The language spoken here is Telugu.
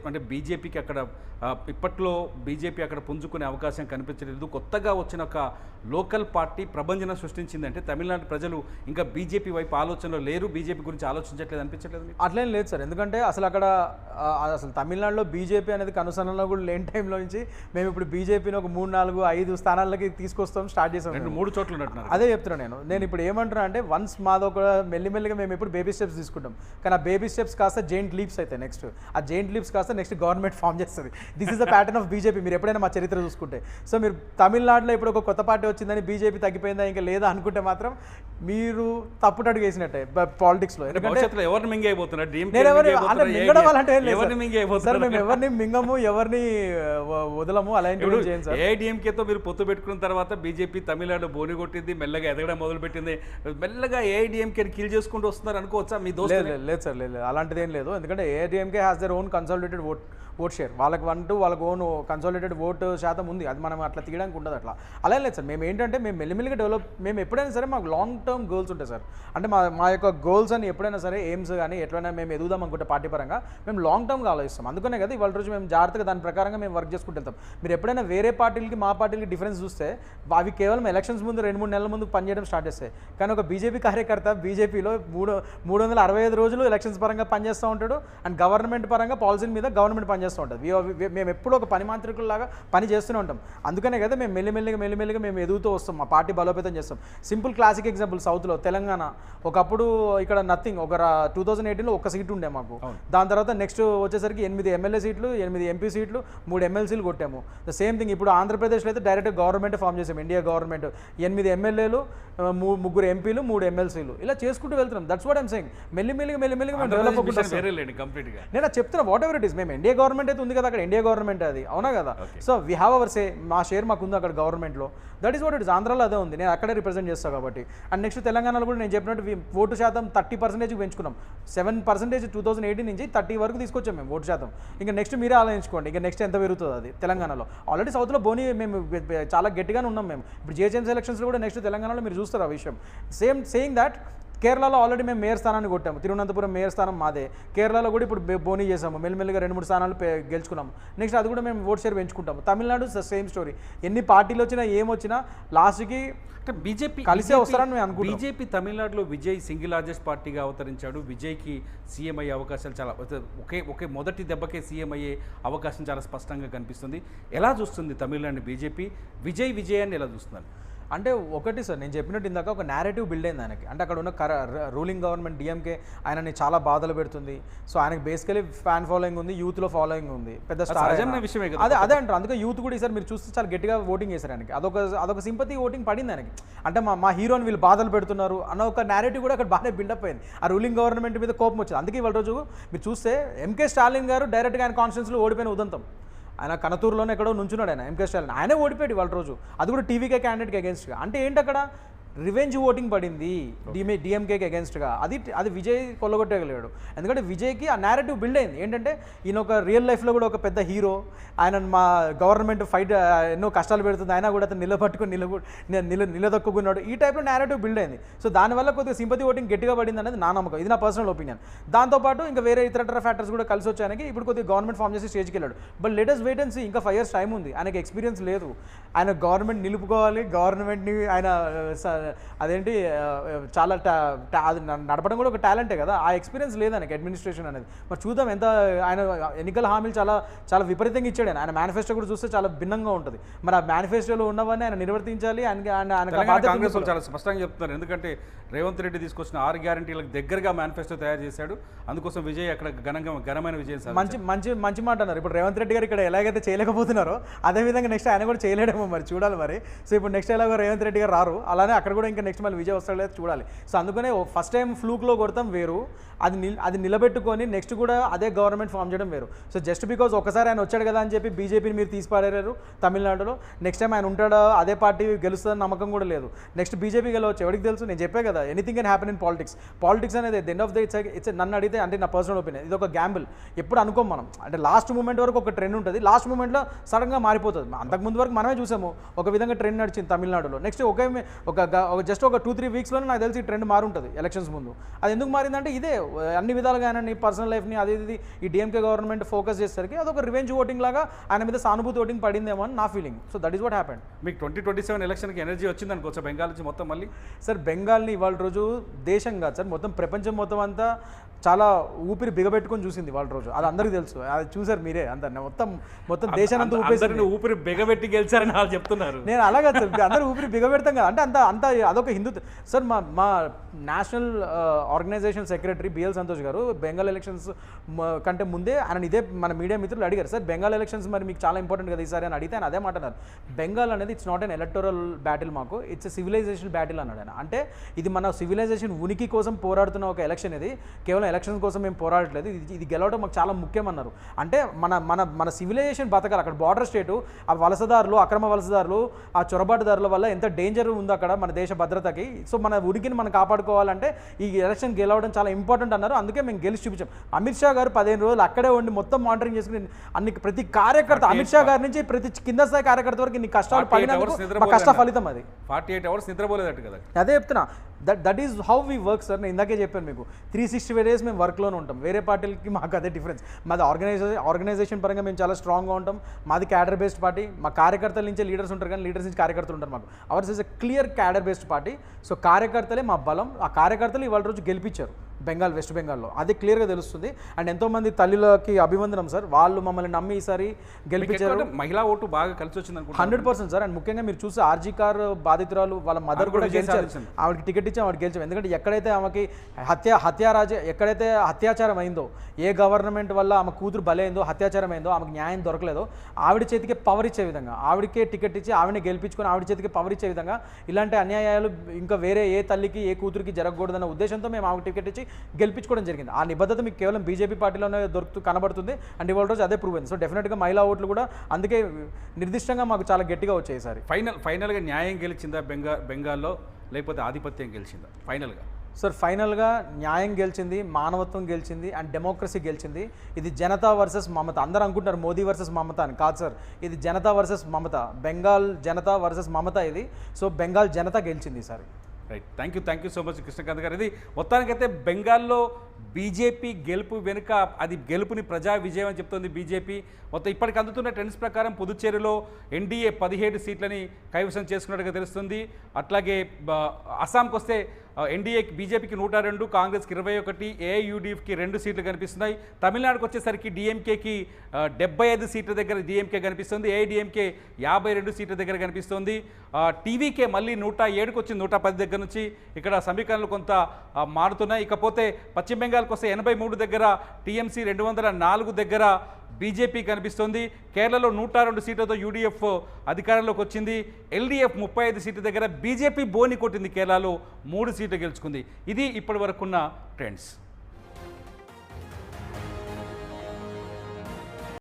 అంటే బీజేపీకి అక్కడ ఇప్పట్లో బీజేపీ అక్కడ పుంజుకునే అవకాశం కనిపించలేదు. కొత్తగా వచ్చిన ఒక లోకల్ పార్టీ ప్రభంజనం సృష్టించిందంటే తమిళనాడు ప్రజలు ఇంకా బీజేపీ వైపు ఆలోచనలో లేరు, బీజేపీ గురించి ఆలోచించట్లేదు అనిపించట్లేదు మీకు? అట్లేం లేదు సార్. ఎందుకంటే అసలు అక్కడ అసలు తమిళనాడులో బీజేపీ అనేది కనుసనలో కూడా లేని టైంలో నుంచి మేము ఇప్పుడు బీజేపీని ఒక 3, 4, 5 స్థానాలకి తీసుకొస్తాం స్టార్ట్ చేసాం. 2-3 చోట్ల ఉన్నట్టున్నారు. అదే చెప్తున్నాను నేను ఇప్పుడు ఏమంటున్నా అంటే వన్స్ మాదొక మెల్లిమెల్లిగా మేము ఇప్పుడు బేబీ స్టెప్స్ తీసుకుంటాం, కానీ ఆ బేబీ స్టెప్స్ కాస్త జెయింట్ లీప్స్ అవుతాయి. నెక్స్ట్ ఆ జెయింట్ లీప్స్ కాస్త నెక్స్ట్ గవర్నమెంట్ ఫామ్ చేస్తుంది. This is the pattern of BJP. మీరు ఎప్పుడైనా మా చరిత్ర చూసుకుంటే, సో మీరు తమిళనాడులో ఇప్పుడు ఒక కొత్త పార్టీ వచ్చిందని బీజేపీ తగ్గిపోయిందా ఇంకా లేదా అనుకుంటే మాత్రం మీరు తప్పుటడుగు వేసినట్టే పాలిటిక్స్లో. ఎందుకంటే ఎవరిని మింగైపోతున్నారు సార్, మేము ఎవరిని మింగము, ఎవరిని వదలము, అలాంటి ఏఐడిఎంకేతో మీరు పొత్తు పెట్టుకున్న తర్వాత బీజేపీ తమిళనాడు బోని కొట్టింది, మెల్లగా ఎదగడం మొదలుపెట్టింది, మెల్లగా ఏఐడిఎంకే కిల్ చేసుకుంటూ వస్తున్నారు అనుకోవచ్చా మీ దోస్తు? లేదు సార్, లేదు, అలాంటిది ఏం లేదు. ఎందుకంటే AIADMK has their own consolidated vote share. వాళ్ళకి వాళ్ళకి ఓన్ కన్సాలిడేటెడ్ ఓటు శాతం ఉంది. అది మనం అట్లా తీయడానికి ఉండదు. అట్లా అలా లేదు సార్. మేము ఏంటంటే మేము మెల్లిమెల్లిగా డెవలప్, మేము ఎప్పుడైనా సరే మాకు లాంగ్ టర్మ్ గోల్స్ ఉంటాయి సార్. అంటే మా యొక్క గోల్స్ అని ఎప్పుడైనా సరే ఎయిమ్స్ కానీ ఎట్లయినా మేము ఎదుగుదాం అనుకుంటే పార్టీ పరంగా మేము లాంగ్ టర్మ్గా ఆలోచిస్తాం. అందుకనే కదా ఇవాళ రోజు మేము జాగ్రత్తగా దాని ప్రకారంగా మేము వర్క్ చేసుకుంటూ వెళ్తాం. మీరు ఎప్పుడైనా వేరే పార్టీలకి మా పార్టీలకి డిఫరెన్స్ చూస్తే అవి కేవలం ఎలక్షన్స్ ముందు 2-3 నెలల ముందు పనిచేయడం స్టార్ట్ చేస్తాయి. కానీ ఒక బీజేపీ కార్యకర్త బీజేపీలో 365 రోజులు ఎలక్షన్స్ పరంగా పనిచేస్తూ ఉంటాడు అండ్ గవర్నమెంట్ పరంగా పాలసీ మీద గవర్నమెంట్ పనిచేస్తూ ఉంటుంది. మేము ఎప్పుడూ ఒక పని మాంత్రికుల్లాగా పని చేస్తూనే ఉంటాం. అందుకనే కదా మేము మెల్లిమెల్లిగా మేము ఎదుగుతూ వస్తాం, మా పార్టీ బలోపేతం చేస్తాం. సింపుల్ క్లాసిక్ ఎగ్జాంపుల్, సౌత్లో తెలంగాణ ఒకప్పుడు ఇక్కడ నథింగ్, ఒక 2018లో 1 సీటు ఉండే మాకు. దాని తర్వాత నెక్స్ట్ వచ్చేసరికి 8 ఎమ్మెల్యే సీట్లు, 8 ఎంపీ సీట్లు, 3 ఎమ్మెల్సీలు కొట్టాము. ద సేమ్ థింగ్ ఇప్పుడు ఆంధ్రప్రదేశ్లో అయితే డైరెక్ట్ గవర్నమెంట్ ఫామ్ చేసాం, ఇండియా గవర్నమెంట్. 8 ఎమ్మెల్యేలు, 3 ఎంపీలు, 3 ఎమ్మెల్సీలు, ఇలా చేసుకుంటూ వెళ్తున్నాం. That's what I'm saying. మెల్లిమెల్లిగా మేము డెవలప్ అవుతుంటాం. నేను చెప్తున్నా వాట్ ఎవర్ ఇట్ ఈస్. మేము ఇండియా గవర్నమెంట్ అయితే ఉంది కదా, అక్కడ ఇండియా గవర్నమెంట్ అది, అవునా కదా? సో వీ హ్యావ్ అవర్ సే, మా షేర్ మాకు ఉంది అక్కడ గవర్నమెంట్లో. That is what it is. ఆంధ్రాలో అదే ఉంది, నేను అక్కడే రిప్రజెంట్ చేస్తాను కాబట్టి. అండ్ నెక్స్ట్ తెలంగాణలో కూడా నేను చెప్పినట్టు ఓటు శాతం 30% పెంచుకున్నాం. 7% 2018 నుంచి 30 వరకు తీసుకొచ్చాం మేము ఓటు శాతం. ఇంకా నెక్స్ట్ మీరే ఆలోచించుకోండి, ఇంకా నెక్స్ట్ ఎంత పెరుగుతుంది అది తెలంగాణలో. ఆల్రెడీ సౌత్లో బోని మేము చాలా గట్టిగానే ఉన్నాం మేము. ఇప్పుడు జిహెచ్ఎంసీ ఎలక్షన్స్లో కూడా నెక్స్ట్ తెలంగాణలో మీరు చూస్తారు ఆ విషయం. సేయింగ్ దాట్ కేరళలో ఆల్రెడీ మేము మేయర్ స్థానాన్ని కొట్టాము, తిరువనంతపురం మేయర్ స్థానం మాదే. కేరళలో కూడా ఇప్పుడు బోనీ చేసాము, మెల్లిమెల్లిగా 2-3 స్థానాలు గెలుచుకున్నాము. నెక్స్ట్ అది కూడా మేము ఓట్ షేర్ పెంచుకుంటాము. Tamil Nadu same story. ఎన్ని పార్టీలు వచ్చినా ఏమొచ్చినా లాస్ట్కి అంటే బీజేపీ కలిసే వస్తారని మేము అనుకుంటున్నాం. బీజేపీ తమిళనాడులో విజయ్ సింగిల్ లార్జెస్ట్ పార్టీగా అవతరించాడు. విజయ్కి సీఎం అయ్యే అవకాశాలు చాలా, ఒకే మొదటి దెబ్బకే సీఎం అయ్యే అవకాశం చాలా స్పష్టంగా కనిపిస్తుంది. ఎలా చూస్తుంది తమిళనాడు బీజేపీ విజయాన్ని ఎలా చూస్తున్నారు? అంటే ఒకటి సార్, నేను చెప్పినట్టు ఇందాక ఒక నేరేటివ్ బిల్డ్ అయింది ఆయనకి. అంటే అక్కడ ఉన్న రూలింగ్ గవర్నమెంట్ డిఎంకే ఆయనని చాలా బాధలు పెడుతుంది. సో ఆయనకి బేసికలీ ఫ్యాన్ ఫాలోయింగ్ ఉంది, యూత్లో ఫాలోయింగ్ ఉంది, పెద్ద స్టార్ విషయమే. అదే అంటారు. అందుకే యూత్ కూడా ఈసారి మీరు చూస్తే చాలా గట్టిగా ఓటింగ్ చేశారు ఆయనకి. అదొక సింపతి ఓటింగ్ పడింది ఆయనకి. అంటే మా హీరోని వీళ్ళు బాధలు పెడుతున్నారు అన్న ఒక నేరేటివ్ కూడా అక్కడ బాగానే బిల్డప్ అయింది. ఆ రూలింగ్ గవర్నమెంట్ మీద కోపం వచ్చింది. అందుకే ఇవాళ రోజు మీరు చూస్తే ఎంకే స్టాలిన్ గారు డైరెక్ట్గా ఆయన కాన్స్టిట్యూన్సీలో ఓడిపోయిన ఉదంతం. ఆయన కనతూరులోనే ఎక్కడో నుంచున్నాడు ఆయన, ఎంకే స్టాలిన్. ఆయనే ఓడిపోయాడు వాళ్ళ రోజు, అది కూడా టీవీకే క్యాండిడేట్కి అగేన్స్ట్గా. అంటే ఏంటి అక్కడ రివెంజ్ ఓటింగ్ పడింది డిఎంకేకి అగేన్స్ట్గా. అది విజయ్ కొల్లగొట్టగలిగాడు. ఎందుకంటే విజయ్కి ఆ నేరేటివ్ బిల్డ్ అయింది. ఏంటంటే ఈయన ఒక రియల్ లైఫ్లో కూడా ఒక పెద్ద హీరో, ఆయన మా గవర్నమెంట్ ఫైట్ ఎన్నో కష్టాలు పెడుతుంది, ఆయన కూడా అతను నిలదొక్కున్నాడు. ఈ టైప్లో నేరేటివ్ బిల్డ్ అయింది. సో దానివల్ల కొద్దిగా సింపతి ఓటింగ్ గట్టిగా పడింది అనేది నా నమ్మకం. ఇది నా పర్సనల్ ఒపీనియన్. దాంతోపాటు ఇంకా వేరే ఇతర ఫ్యాక్టర్స్ కూడా కలిసి వచ్చాయనికి ఇప్పుడు కొద్దిగా గవర్నమెంట్ ఫామ్ చేసి స్టేజ్కి వెళ్ళాడు. But let's just wait and see. ఇంకా 5 years టైం ఉంది. ఆయనకి ఎక్స్పీరియన్స్ లేదు. ఆయన గవర్నమెంట్ నిలుపుకోవాలి, గవర్నమెంట్ని ఆయన అదేంటి చాలా అది నడపడం కూడా ఒక టాలెంటే కదా. ఆ ఎక్స్పీరియన్స్ లేదు ఆయనకి, అడ్మినిస్ట్రేషన్ అనేది. మరి చూద్దాం ఎంత. ఆయన ఎన్నికల హామీలు చాలా విపరీతంగా ఇచ్చాడు. ఆయన మేనిఫెస్టో కూడా చూస్తే చాలా భిన్నంగా ఉంటుంది. మరి ఆ మేనిఫెస్టోలో ఉన్నవన్నీ ఆయన నిర్వర్తించాలి. కాంగ్రెస్ చాలా స్పష్టంగా చెప్తున్నారు. ఎందుకంటే రేవంత్ రెడ్డి తీసుకొచ్చిన 6 గ్యారంటీలకు దగ్గరగా మేనిఫెస్టో తయారు చేశాడు. అందుకోసం విజయ్ అక్కడ ఘనమైన విజయం. మంచి మాట అన్నారు. ఇప్పుడు రేవంత్ రెడ్డి గారు ఇక్కడ ఎలాగైతే చేయలేకపోతున్నారో అదేవిధంగా నెక్స్ట్ ఆయన కూడా చేయలేడేమో, మరి చూడాలి మరి. సో ఇప్పుడు నెక్స్ట్ ఎలాగో రేవంత్ రెడ్డి గారు రారు, అలానే అక్కడ కూడా ఇంకా నెక్స్ట్ మళ్ళీ విజయ్ వస్తాడు లేదు చూడాలి. సో అందుకనే ఫస్ట్ టైం ఫ్లూక్లో కొడతాం వేరు, అది నిలబెట్టుకొని నెక్స్ట్ కూడా అదే గవర్నమెంట్ ఫామ్ చేయడం వేరు. సో జస్ట్ బికాజ్ ఒకసారి ఆయన వచ్చాడు కదా అని చెప్పి బీజేపీని మీరు తీసిపాడారు తమిళనాడులో. నెక్స్ట్ టైం ఆయన ఉంటాడో అదే పార్టీ గెలుస్తుందని నమ్మకం కూడా లేదు. నెక్స్ట్ బీజేపీ గెలవచ్చు, ఎవరికి తెలుసు. నేను చెప్పే కదా, anything can happen in politics అనేది at the end of the it's నన్ను అడిగితే, అంటే నా పర్సనల్ ఒపీనియన్, ఇది ఒక గ్యాంబుల్. ఎప్పుడు అనుకోం మనం. అంటే లాస్ట్ మూమెంట్ వరకు ఒక ట్రెండ్ ఉంటుంది, లాస్ట్ మూమెంట్లో సడన్గా మారిపోతుంది. అంతకుముందు వరకు మనమే చూసాము ఒక విధంగా ట్రెండ్ నడిచింది తమిళనాడులో. నెక్స్ట్ ఒక జస్ట్ ఒక 2-3 వీక్స్లోనే నాకు తెలిసి ట్రెండ్ మారుంటుంది ఎలక్షన్స్ ముందు. అది ఎందుకు మారిందంటే ఇదే అన్ని విధాలుగా ఆయన పర్సనల్ లైఫ్ని అది ఇది ఈ డిఎంకే గవర్నమెంట్ ఫోకస్ చేసేసరికి అదొక రివెంజ్ ఓటింగ్ లాగా ఆయన మీద సానుభూతి ఓటింగ్ పడిందేమో అని నా feeling. So that is what happened. మీకు 2027 ఎలక్షన్కి ఎనర్జీ వచ్చింది అనుకోవచ్చు బెంగాల్ నుంచి మొత్తం మళ్ళీ? సార్ బెంగాల్ని ఇవాళ రోజు దేశం కాదు సార్, మొత్తం ప్రపంచం మొత్తం అంతా చాలా ఊపిరి బిగబెట్టుకొని చూసింది వాళ్ళ రోజు. అది అందరికీ తెలుసు, అది చూసారు మీరే అంత మొత్తం దేశానంతా ఊపిరి బిగబెట్టి గెలిచారని వాళ్ళు చెప్తున్నారు. నేను అలాగే సార్, అందరూ ఊపిరి బిగబెడతాం కదా అంటే అంత అదొక హిందూ సార్. మా national organisation secretary BL Santhosh గారు బెంగాల్ ఎలక్షన్స్ కంటే ముందే ఆయన ఇదే మన మీడియా మిత్రులు అడిగారు, సార్ బెంగాల్ ఎలక్షన్స్ మరి మీకు చాలా ఇంపార్టెంట్ కదా ఈసారి అని అడిగితే ఆయన అదే మాట్లాడారు. బెంగాల్ అనేది it's not an electoral battle, మాకు ఇట్స్ ఎ సివిలైజేషన్ బ్యాటిల్ అన్నాడు ఆయన. అంటే ఇది మన సివిలైజేషన్ ఉనికి కోసం పోరాడుతున్న ఒక ఎలక్షన్, ఇది కేవలం ఎలక్షన్స్ కోసం మేము పోరాడట్లేదు, ఇది గెలవడం మాకు చాలా ముఖ్యం అన్నారు. అంటే మన మన మన సివిలైజేషన్ బతకాలి. అక్కడ బార్డర్ స్టేటు, ఆ వలసదారులు, అక్రమ వలసదారులు, ఆ చొరబాటుదారుల వల్ల ఎంత డేంజర్ ఉంది అక్కడ మన దేశ భద్రతకి. సో మన ఉనికిని మనం కాపాడుకోవాలంటే ఈ ఎలక్షన్ గెలవడం చాలా ఇంపార్టెంట్ అన్నారు. అందుకే మేము గెలిచి చూపించాం. అమిత్ షా గారు 15 రోజులు అక్కడే ఉండి మొత్తం మానిటరింగ్ చేసుకుని ప్రతి కార్యకర్త, అమిత్ షా గారి నుంచి ప్రతి కింద స్థాయి కార్యకర్త వరకు నీ కష్టాలు పడినందుకు కష్ట ఫలితం అది. 48 అవర్స్ నిద్రపోలేదట్టు కదా. అదే చెప్తున్నా, that is how we work sir. నేను ఇందాకే చెప్పాను మీకు, 365 days మేము వర్క్లోనే ఉంటాం. వేరే పార్టీలకి మాకు అదే డిఫరెన్స్. మాది ఆర్గనైజేషన్ పరంగా మేము చాలా స్ట్రాంగ్గా ఉంటాం. మాది క్యాడర్ బేస్డ్ పార్టీ. మా కార్యకర్తల నుంచే లీడర్స్ ఉంటారు, కానీ లీడర్స్ నుంచి కార్యకర్తలు ఉంటారు. మాకు hours is a clear cadre based party. So కార్యకర్తలే మా బలం. ఆ కార్యకర్తలు ఇవాళ రోజు గెలిపించారు బెంగాల్, వెస్ట్ బెంగాల్లో. అది క్లియర్గా తెలుస్తుంది. అండ్ ఎంతోమంది తల్లులకి అభివందనం సార్, వాళ్ళు మమ్మల్ని నమ్మి ఈసారి గెలిపించారు. మహిళా ఓటు బాగా కలిసి వచ్చింది 100% సార్. అండ్ ముఖ్యంగా మీరు చూస్తే ఆర్జీ కార్ బాధితురాలు వాళ్ళ మదర్ కూడా గెలిచారు. ఆవిడకి టికెట్ ఇచ్చి ఆవిడ గెలిచాం. ఎందుకంటే ఎక్కడైతే ఆమెకి ఎక్కడైతే అత్యాచారం అయిందో, ఏ గవర్నమెంట్ వల్ల ఆమె కూతురు బలైందో, అత్యాచారం అయిందో, ఆమెకు న్యాయం దొరకలేదో, ఆవిడ చేతికి పవర్ ఇచ్చే విధంగా, ఆవిడకే టికెట్ ఇచ్చి ఆవిడని గెలిపించుకొని ఆవిడ చేతికి పవర్ ఇచ్చే విధంగా ఇలాంటి అన్యాయాలు ఇంకా వేరే ఏ తల్లికి ఏ కూతురికి జరగకూడదన్న ఉద్దేశంతో మేము ఆవిడ టికెట్ ఇచ్చి గెలిపించుకోవడం జరిగింది. ఆ నిబద్ధత మీకు కేవలం బీజేపీ పార్టీలోనే కనబడుతుంది. అండ్ ఇవాళ రోజు అదే ప్రూవ్ అయింది. సో డెఫినెట్గా మహిళా ఓట్లు కూడా అందుకే నిర్దిష్టంగా మాకు చాలా గట్టిగా వచ్చాయి సార్. ఫైనల్గా న్యాయం గెలిచిందా బెంగాల్లో, లేకపోతే ఆధిపత్యం గెలిచిందా ఫైనల్గా? సార్ ఫైనల్గా న్యాయం గెలిచింది, మానవత్వం గెలిచింది, అండ్ డెమోక్రసీ గెలిచింది. ఇది జనతా వర్సెస్ మమత. అందరూ అనుకుంటారు మోదీ వర్సెస్ మమత అని, కాదు సార్. ఇది జనతా వర్సెస్ మమత, బెంగాల్ జనతా వర్సెస్ మమత ఇది. సో బెంగాల్ జనత గెలిచింది ఈసారి. Right, thank you so much Krishnakanth గారు. ఇది మొత్తానికైతే బెంగాల్లో బీజేపీ గెలుపు వెనుక అది గెలుపుని ప్రజా విజయం అని చెప్తోంది బీజేపీ. మొత్తం ఇప్పటికి అందుతున్న ట్రెండ్స్ ప్రకారం పుదుచ్చేరిలో ఎన్డీఏ 17 సీట్లని కైవసం చేసుకున్నట్టుగా తెలుస్తుంది. అట్లాగే అస్సాంకి వస్తే ఎన్డీఏకి బీజేపీకి 102, కాంగ్రెస్కి 21, ఏఐయుడిఎఫ్కి 2 సీట్లు కనిపిస్తున్నాయి. తమిళనాడుకు వచ్చేసరికి డిఎంకేకి 75 సీట్ల దగ్గర డిఎంకే కనిపిస్తుంది, ఏఐడిఎంకే 52 సీట్ల దగ్గర కనిపిస్తుంది. టీవీకే మళ్ళీ 107కి వచ్చింది 110 దగ్గర నుంచి. ఇక్కడ సమీకరణలు కొంత మారుతున్నాయి. ఇకపోతే పశ్చిమ బెంగాల్కి వస్తే 83 దగ్గర టీఎంసీ, 204 దగ్గర బీజేపీ కనిపిస్తుంది. కేరళలో 102 సీట్లతో యూడీఎఫ్ అధికారంలోకి వచ్చింది. ఎల్డీఎఫ్ 35 సీట్ల దగ్గర బీజేపీ బోని కొట్టింది. కేరళలో 3 సీట్లు గెలుచుకుంది. ఇది ఇప్పటి వరకున్న ట్రెండ్స్.